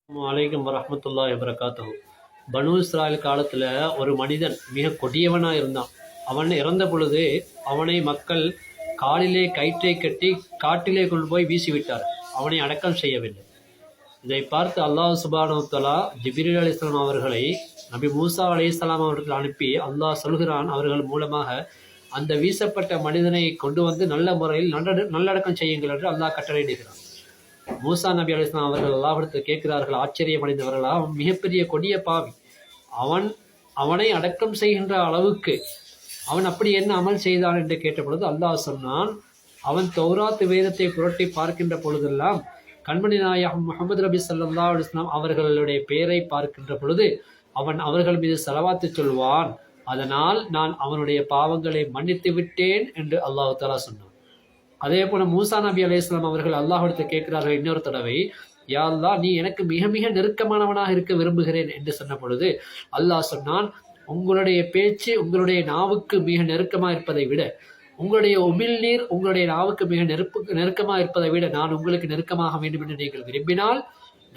வலைக்கம் வரஹ்மத்துல்லாஹி வபரகாத்துஹு. பனு இஸ்ராயல் காலத்தில் ஒரு மனிதன் மிக கொடியவனாக இருந்தான். அவன் இறந்த பொழுது அவனை மக்கள் காலிலே கயிற்றை கட்டி காட்டிலே கொண்டு போய் வீசிவிட்டார். அவனை அடக்கம் செய்யவில்லை. இதை பார்த்து அல்லாஹ் சுப்ஹானஹு வ தஆலா ஜிப்ரீல் அலைஹிஸ்ஸலாம் அவர்களை நபி மூசா அலைஹிஸ்ஸலாம் அவர்கள் அனுப்பி அல்லாஹ் சொல்கிறான், அவர்கள் மூலமாக அந்த வீசப்பட்ட மனிதனை கொண்டு வந்து நல்ல முறையில் நல்லடக்கம் செய்யுங்கள் என்று அல்லாஹ் கட்டளையிடுகிறான். மூசா நபி அலைஹிஸ்ஸலாம் அவர்கள் அல்லாஹ்விடத்தில் கேட்கிறார்கள், ஆச்சரியமடைந்தவர்களா, அவன் மிகப்பெரிய கொடிய பாவி, அவனை அடக்கம் செய்கின்ற அளவுக்கு அவன் அப்படி என்ன அமல் செய்தான் என்று கேட்ட பொழுது அல்லாஹ் சொன்னான், அவன் தௌராத் வேதத்தை புரட்டி பார்க்கின்ற பொழுதெல்லாம் கண்மணி நாயகம் முஹம்மது நபி ஸல்லல்லாஹு அலைஹி வஸல்லம் அவர்களுடைய பெயரை பார்க்கின்ற பொழுது அவன் அவர்கள் மீது ஸலவாத்து சொல்வான், அதனால் நான் அவனுடைய பாவங்களை மன்னித்து விட்டேன் என்று அல்லாஹ் தஆலா சொன்னான். அதே போல மூசா நபி அலைஹிஸ்ஸலாம் அவர்கள் அல்லாஹ்விடத்தில் கேட்கிறார்கள் இன்னொரு தடவை, யா அல்லாஹ், நீ எனக்கு மிக மிக நெருக்கமானவனாக இருக்க விரும்புகிறேன் என்று சொன்ன பொழுது அல்லாஹ் சொன்னான், உங்களுடைய பேச்சு உங்களுடைய நாவுக்கு மிக நெருக்கமாக இருப்பதை விட, உங்களுடைய உமிழ்நீர் உங்களுடைய நாவுக்கு மிக நெருக்கமாக இருப்பதை விட நான் உங்களுக்கு நெருக்கமாக வேண்டும் என்று நீங்கள் விரும்பினால்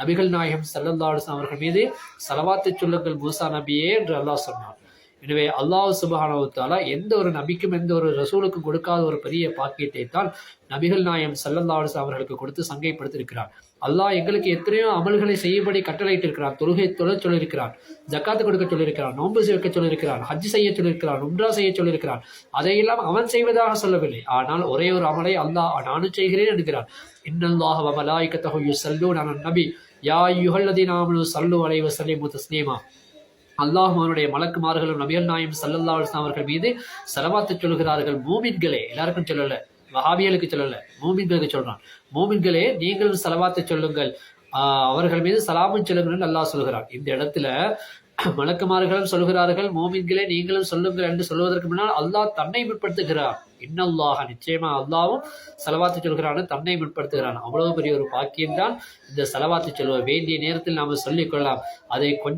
நபிகள் நாயகம் ஸல்லல்லாஹு அலைஹி வஸல்லம் அவர்கள் மீது ஸலவாத்து சொல்லுங்கள் மூசா நபியே என்று அல்லாஹ் சொன்னான். எனவே அல்லாஹ் சுப்ஹானஹு வ தஆலா எந்த ஒரு நபிக்கும் எந்த ஒரு ரசூலுக்கும் கொடுக்காத ஒரு பெரிய பாக்கியத்தை தான் நபிகள் நாயகம் ஸல்லல்லாஹு அலைஹி வஸல்லம் அவர்களுக்கு கொடுத்து சங்கைப்படுத்தியிருக்கிறார். அல்லாஹ் எங்களுக்கு எத்தனையோ அமல்களை செய்யும்படி கட்டளையிட்டு இருக்கிறான். தொழுகை தொழ சொல்லியிருக்கிறான், ஜக்காத்து கொடுக்க சொல்லியிருக்கிறான், நோன்பு வைக்க சொல்லியிருக்கிறான், ஹஜ் செய்ய சொல்லியிருக்கிறான், உம்ரா செய்ய சொல்லியிருக்கிறான். அதையெல்லாம் அவன் செய்வதாக சொல்லவில்லை. ஆனால் ஒரே ஒரு அமலை அல்லாஹ் நானும் செய்கிறேன் என்கிறான். இன்னல்லாஹ வ மலாயிகத்தஹு யுஸல்லூன அலன் நபி யா அய்யுஹல்லதீன ஆமனூ ஸல்லு அலைஹி வஸல்லிமு தஸ்லீமா. அல்லாஹ் அவனுடைய மலக்குமார்களும் நபிகள் நாயகம் ஸல்லல்லாஹு அலைஹி வஸல்லம் அவர்கள் மீது ஸலவாத்து சொல்கிறார்கள். மூமின்களே, எல்லாருக்கும் சொல்லல, வஹாபியலுக்கு சொல்லல, மூமின்களுக்கு சொல்றான். மூமின்களே, நீங்களும் ஸலவாத்து சொல்லுங்கள், அவர்கள் மீது சலாமும் சொல்லுங்கள் அல்லாஹ் சொல்கிறான். இந்த இடத்துல மலக்குமார்களும் சொல்கிறார்கள், மூமின்களே நீங்களும் சொல்லுங்கள் என்று சொல்வதற்கு முன்னால் அல்லாஹ் தன்னை முற்படுத்துகிறான். இன்னல்லாஹ், நிச்சயமா அல்லாவும் ஸலவாத்து சொல்கிறான், தன்னை முற்படுத்துகிறான். அவ்வளவு பெரிய ஒரு பாக்கியம்தான் இந்த ஸலவாத்து சொல்ல வேண்டிய நேரத்தில் நாம் சொல்லிக் கொள்ளலாம். அதை கொஞ்சம்